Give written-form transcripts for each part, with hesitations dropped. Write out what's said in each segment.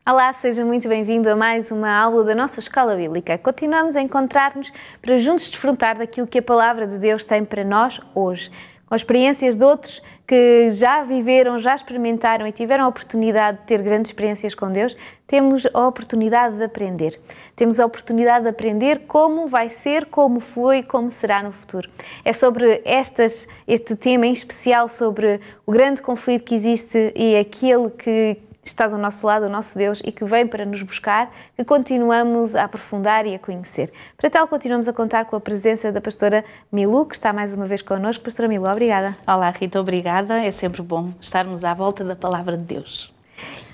Olá, seja muito bem-vindo a mais uma aula da nossa Escola Bíblica. Continuamos a encontrar-nos para juntos desfrutar daquilo que a Palavra de Deus tem para nós hoje. Com experiências de outros que já viveram, já experimentaram e tiveram a oportunidade de ter grandes experiências com Deus, temos a oportunidade de aprender. Temos a oportunidade de aprender como vai ser, como foi e como será no futuro. É sobre este tema em especial, sobre o grande conflito que existe e aquele que está do nosso lado, o nosso Deus, e que vem para nos buscar, que continuamos a aprofundar e a conhecer. Para tal, continuamos a contar com a presença da pastora Milu, que está mais uma vez connosco. Pastora Milu, obrigada. Olá, Rita, obrigada. É sempre bom estarmos à volta da Palavra de Deus.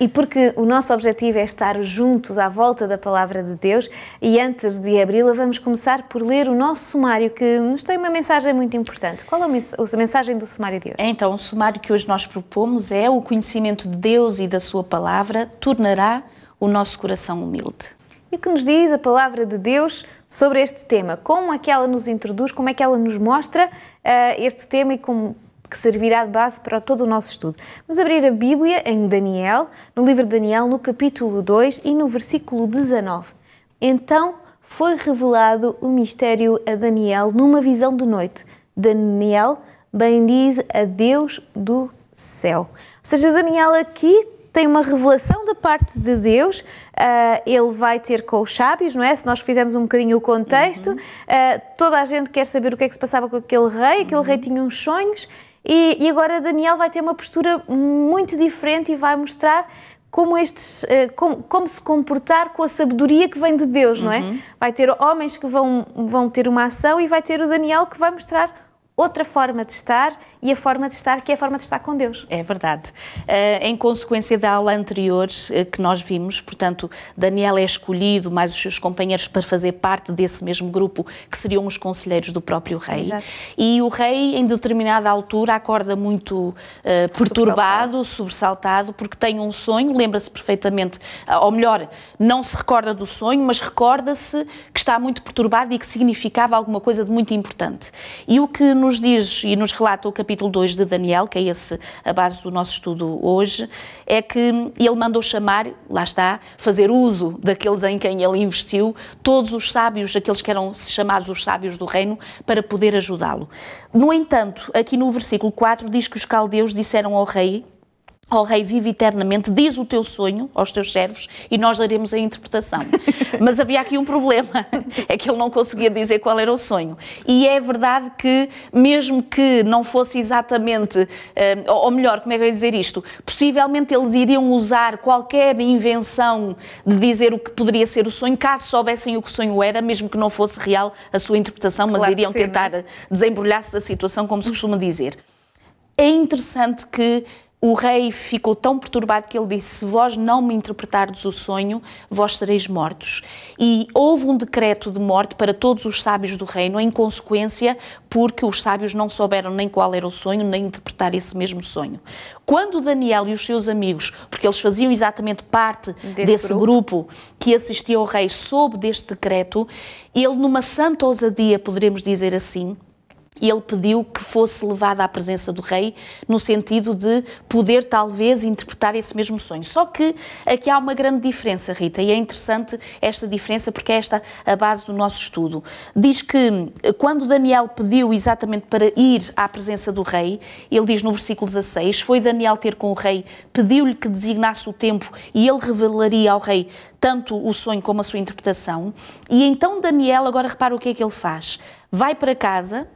E porque o nosso objetivo é estar juntos à volta da Palavra de Deus, e antes de abri-la, vamos começar por ler o nosso sumário, que nos tem uma mensagem muito importante. Qual é a mensagem do sumário de hoje? Então, o sumário que hoje nós propomos é: o conhecimento de Deus e da sua Palavra tornará o nosso coração humilde. E o que nos diz a Palavra de Deus sobre este tema? Como é que ela nos introduz, como é que ela nos mostra este tema e como que servirá de base para todo o nosso estudo. Vamos abrir a Bíblia em Daniel, no livro de Daniel, no capítulo 2 e no versículo 19. Então foi revelado o mistério a Daniel numa visão de noite. Daniel bendiz a Deus do céu. Ou seja, Daniel aqui tem uma revelação da parte de Deus. Ele vai ter com os sábios, não é? Se nós fizermos um bocadinho o contexto, toda a gente quer saber o que é que se passava com aquele rei tinha uns sonhos, e agora Daniel vai ter uma postura muito diferente e vai mostrar como se comportar com a sabedoria que vem de Deus, não é? Vai ter homens que vão ter uma ação, e vai ter o Daniel que vai mostrar outra forma de estar, e a forma de estar que é a forma de estar com Deus. É verdade. Em consequência da aula anterior que nós vimos, portanto, Daniel é escolhido, mais os seus companheiros, para fazer parte desse mesmo grupo, que seriam os conselheiros do próprio rei. Exato. E o rei, em determinada altura, acorda muito perturbado, sobressaltado, porque tem um sonho, lembra-se perfeitamente, ou melhor, não se recorda do sonho, mas recorda-se que está muito perturbado e que significava alguma coisa de muito importante. E o que nos diz e nos relata o capítulo 2 de Daniel, que é esse a base do nosso estudo hoje, é que ele mandou chamar, lá está, fazer uso daqueles em quem ele investiu, todos os sábios, aqueles que eram chamados os sábios do reino, para poder ajudá-lo. No entanto, aqui no versículo 4 diz que os caldeus disseram ao rei: ó rei, vive eternamente, diz o teu sonho aos teus servos e nós daremos a interpretação. Mas havia aqui um problema, é que ele não conseguia dizer qual era o sonho. E é verdade que, mesmo que não fosse exatamente, ou melhor, como é que eu ia dizer isto? Possivelmente eles iriam usar qualquer invenção de dizer o que poderia ser o sonho, caso soubessem o que o sonho era, mesmo que não fosse real a sua interpretação, mas claro, iriam tentar desembrulhar-se da situação, como se costuma dizer. É interessante que o rei ficou tão perturbado que ele disse: se vós não me interpretardes o sonho, vós sereis mortos. E houve um decreto de morte para todos os sábios do reino, em consequência, porque os sábios não souberam nem qual era o sonho, nem interpretar esse mesmo sonho. Quando Daniel e os seus amigos, porque eles faziam exatamente parte desse grupo que assistia ao rei, soube deste decreto, ele, numa santa ousadia, poderemos dizer assim, ele pediu que fosse levado à presença do rei, no sentido de poder talvez interpretar esse mesmo sonho. Só que aqui há uma grande diferença, Rita, e é interessante esta diferença porque é esta a base do nosso estudo. Diz que quando Daniel pediu exatamente para ir à presença do rei, ele diz no versículo 16, foi Daniel ter com o rei, pediu-lhe que designasse o tempo e ele revelaria ao rei tanto o sonho como a sua interpretação. E então Daniel, agora repara o que é que ele faz. Vai para casa,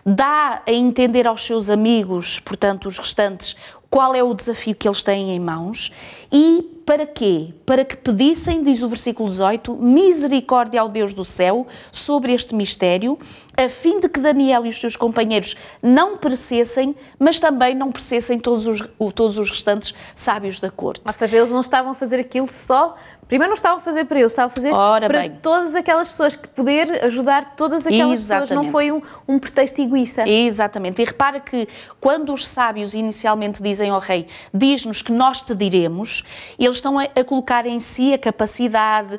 dá a entender aos seus amigos, portanto os restantes, qual é o desafio que eles têm em mãos e para quê? Para que pedissem, diz o versículo 18, misericórdia ao Deus do céu sobre este mistério, a fim de que Daniel e os seus companheiros não perecessem, mas também não perecessem todos os restantes sábios da corte. Ou seja, eles não estavam a fazer aquilo só... Primeiro não estavam a fazer para eles, estavam a fazer para todas aquelas pessoas, que poder ajudar todas aquelas pessoas, não foi um pretexto egoísta. Exatamente, e repara que quando os sábios inicialmente dizem ao rei, diz-nos que nós te diremos, eles estão a colocar em si a capacidade,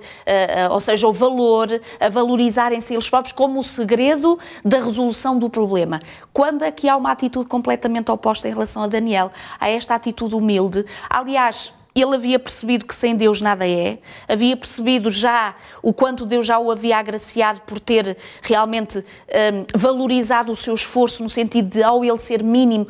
ou seja, o valor, a valorizarem-se eles próprios como o segredo da resolução do problema. Quando aqui há uma atitude completamente oposta em relação a Daniel, há esta atitude humilde, aliás, ele havia percebido que sem Deus nada é, havia percebido já o quanto Deus já o havia agraciado por ter realmente valorizado o seu esforço, no sentido de, ao ele ser mínimo,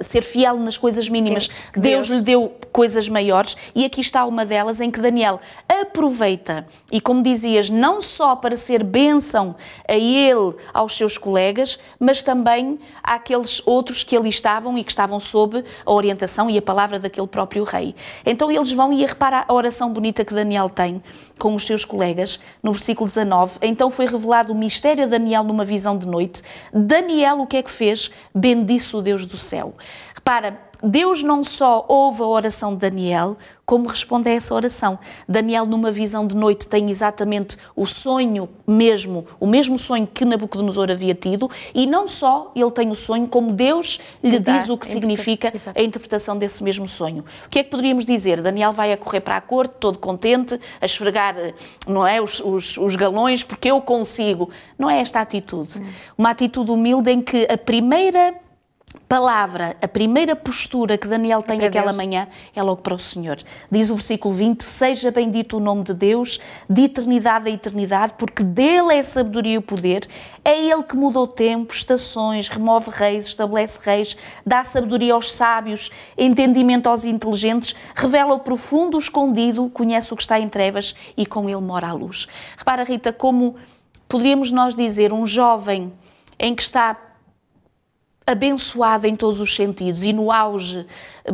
ser fiel nas coisas mínimas, Deus lhe deu coisas maiores. E aqui está uma delas em que Daniel aproveita, e como dizias, não só para ser bênção a ele, aos seus colegas, mas também àqueles outros que ali estavam e que estavam sob a orientação e a palavra daquele próprio rei. Então eles vão, e repara a oração bonita que Daniel tem com os seus colegas, no versículo 19. Então foi revelado o mistério a Daniel numa visão de noite. Daniel o que é que fez? Bendisse o Deus do céu. Repara, Deus não só ouve a oração de Daniel, como responde a essa oração. Daniel, numa visão de noite, tem exatamente o sonho mesmo, o mesmo sonho que Nabucodonosor havia tido, e não só ele tem o sonho, como Deus lhe diz o que significa a interpretação desse mesmo sonho. O que é que poderíamos dizer? Daniel vai a correr para a corte, todo contente, a esfregar, não é, os galões, porque eu consigo. Não é esta a atitude. Uma atitude humilde em que a primeira palavra, a primeira postura que Daniel tem aquela manhã é logo para o Senhor. Diz o versículo 20, seja bendito o nome de Deus, de eternidade a eternidade, porque dele é a sabedoria e o poder, é ele que muda o tempo, estações, remove reis, estabelece reis, dá sabedoria aos sábios, entendimento aos inteligentes, revela o profundo, o escondido, conhece o que está em trevas e com ele mora a luz. Repara, Rita, como poderíamos nós dizer, um jovem em que está abençoado em todos os sentidos e no auge,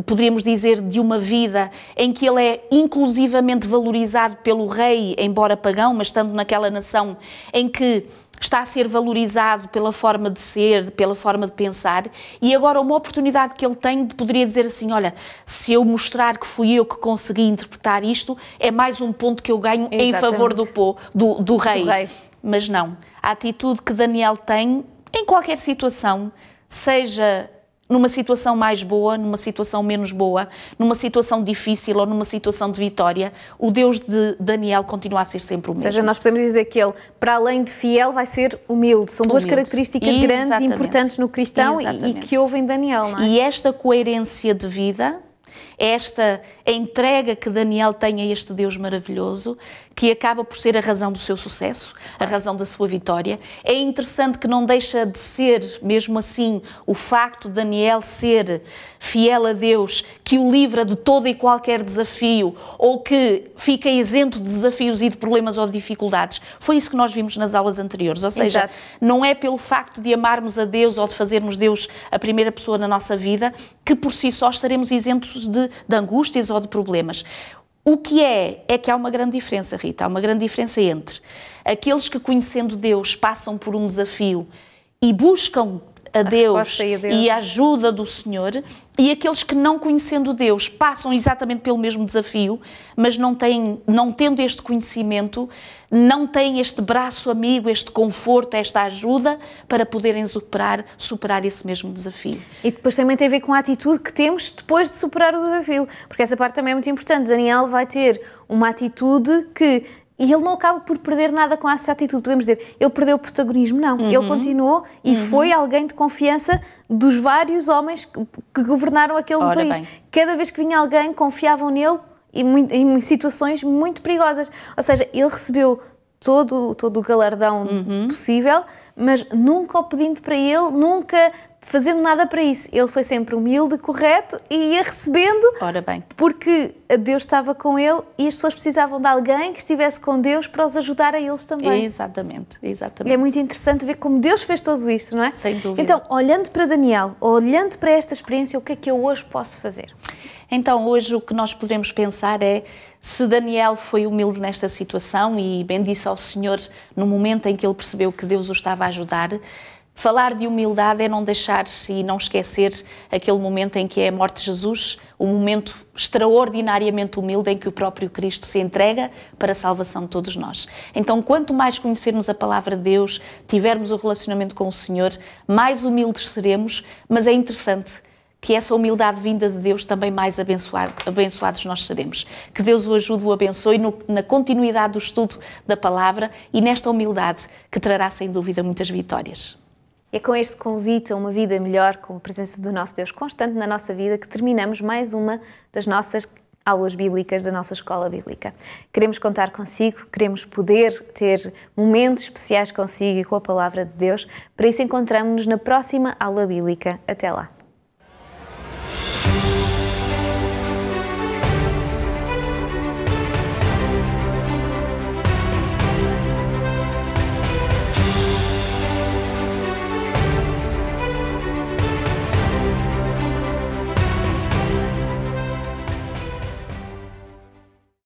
poderíamos dizer, de uma vida em que ele é inclusivamente valorizado pelo rei, embora pagão, mas estando naquela nação em que está a ser valorizado pela forma de ser, pela forma de pensar, e agora uma oportunidade que ele tem de poderia dizer assim, olha, se eu mostrar que fui eu que consegui interpretar isto, é mais um ponto que eu ganho em favor do rei. Mas não, a atitude que Daniel tem em qualquer situação, seja numa situação mais boa, numa situação menos boa, numa situação difícil ou numa situação de vitória, o Deus de Daniel continua a ser sempre o mesmo. Ou seja, nós podemos dizer que ele, para além de fiel, vai ser humilde. São duas características grandes e importantes no cristão e que houve em Daniel, não é? E esta coerência de vida, esta entrega que Daniel tem a este Deus maravilhoso, que acaba por ser a razão do seu sucesso, a razão da sua vitória. É interessante que não deixa de ser, mesmo assim, o facto de Daniel ser fiel a Deus, que o livra de todo e qualquer desafio, ou que fica isento de desafios e de problemas ou de dificuldades. Foi isso que nós vimos nas aulas anteriores. Ou seja, não é pelo facto de amarmos a Deus ou de fazermos Deus a primeira pessoa na nossa vida, que por si só estaremos isentos de angústias ou de problemas. O que é que há uma grande diferença, Rita, há uma grande diferença entre aqueles que, conhecendo Deus, passam por um desafio e buscam a Deus e a ajuda do Senhor, e aqueles que, não conhecendo Deus, passam exatamente pelo mesmo desafio, mas não tendo este conhecimento, não têm este braço amigo, este conforto, esta ajuda para poderem superar esse mesmo desafio. E depois também tem a ver com a atitude que temos depois de superar o desafio, porque essa parte também é muito importante. Daniel vai ter uma atitude que... E ele não acaba por perder nada com essa atitude. Podemos dizer, ele perdeu o protagonismo. Não, ele continuou e foi alguém de confiança dos vários homens que governaram aquele país. Cada vez que vinha alguém, confiavam nele em situações muito perigosas. Ou seja, ele recebeu todo o galardão possível, mas nunca o pedindo para ele, nunca fazendo nada para isso. Ele foi sempre humilde, correto e ia recebendo, porque Deus estava com ele e as pessoas precisavam de alguém que estivesse com Deus para os ajudar a eles também. Exatamente. E é muito interessante ver como Deus fez tudo isto, não é? Sem dúvida. Então, olhando para Daniel, olhando para esta experiência, o que é que eu hoje posso fazer? Então, hoje o que nós podemos pensar é, se Daniel foi humilde nesta situação e bendisse ao Senhor no momento em que ele percebeu que Deus o estava a ajudar, falar de humildade é não deixar e não esquecer aquele momento em que é a morte de Jesus, um momento extraordinariamente humilde em que o próprio Cristo se entrega para a salvação de todos nós. Então, quanto mais conhecermos a palavra de Deus, tivermos o relacionamento com o Senhor, mais humildes seremos, mas é interessante que essa humildade vinda de Deus também mais abençoados nós seremos. Que Deus o ajude, o abençoe na continuidade do estudo da palavra e nesta humildade que trará sem dúvida muitas vitórias. É com este convite a uma vida melhor, com a presença do nosso Deus constante na nossa vida, que terminamos mais uma das nossas aulas bíblicas da nossa escola bíblica. Queremos contar consigo, queremos poder ter momentos especiais consigo e com a Palavra de Deus. Para isso encontramos-nos na próxima aula bíblica. Até lá!